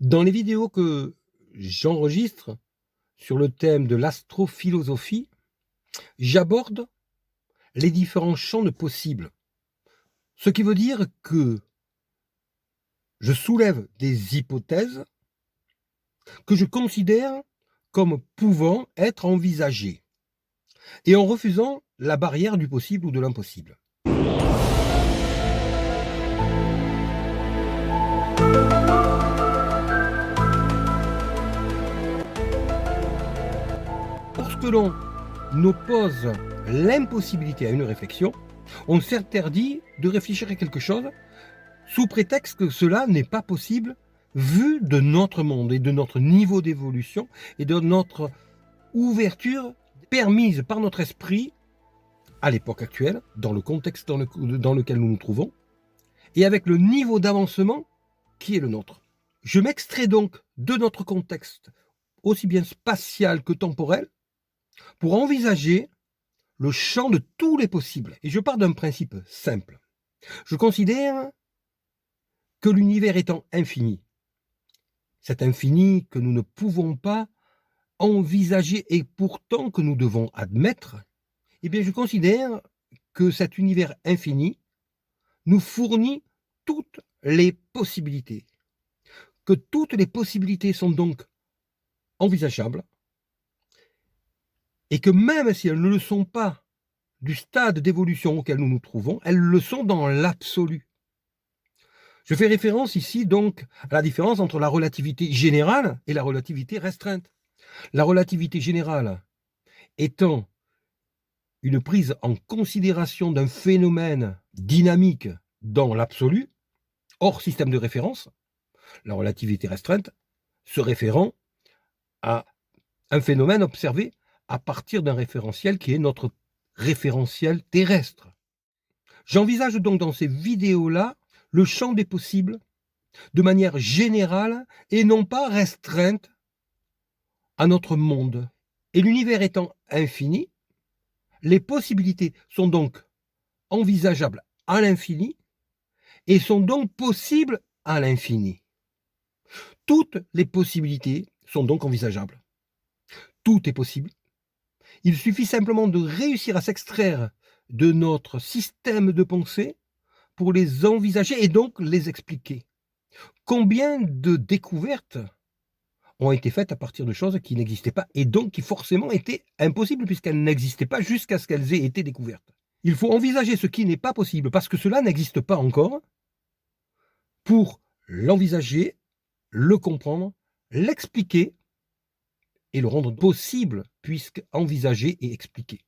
Dans les vidéos que j'enregistre sur le thème de l'astrophilosophie, j'aborde les différents champs de possibles. Ce qui veut dire que je soulève des hypothèses que je considère comme pouvant être envisagées, et en refusant la barrière du possible ou de l'impossible. Lorsque l'on oppose l'impossibilité à une réflexion, on s'interdit de réfléchir à quelque chose sous prétexte que cela n'est pas possible vu de notre monde et de notre niveau d'évolution et de notre ouverture permise par notre esprit à l'époque actuelle, dans le contexte dans lequel nous nous trouvons, et avec le niveau d'avancement qui est le nôtre. Je m'extrais donc de notre contexte, aussi bien spatial que temporel, pour envisager le champ de tous les possibles. Et je pars d'un principe simple. Je considère que l'univers étant infini, cet infini que nous ne pouvons pas envisager et pourtant que nous devons admettre, eh bien je considère que cet univers infini nous fournit toutes les possibilités. Que toutes les possibilités sont donc envisageables et que même si elles ne le sont pas du stade d'évolution auquel nous nous trouvons, elles le sont dans l'absolu. Je fais référence ici donc à la différence entre la relativité générale et la relativité restreinte. La relativité générale étant une prise en considération d'un phénomène dynamique dans l'absolu, hors système de référence, la relativité restreinte se référant à un phénomène observé à partir d'un référentiel qui est notre référentiel terrestre. J'envisage donc dans ces vidéos-là le champ des possibles de manière générale et non pas restreinte à notre monde. Et l'univers étant infini, les possibilités sont donc envisageables à l'infini et sont donc possibles à l'infini. Toutes les possibilités sont donc envisageables. Tout est possible. Il suffit simplement de réussir à s'extraire de notre système de pensée pour les envisager et donc les expliquer. Combien de découvertes ont été faites à partir de choses qui n'existaient pas et donc qui forcément étaient impossibles puisqu'elles n'existaient pas jusqu'à ce qu'elles aient été découvertes. Il faut envisager ce qui n'est pas possible parce que cela n'existe pas encore pour l'envisager, le comprendre, l'expliquer et le rendre possible puisque envisagé et expliqué.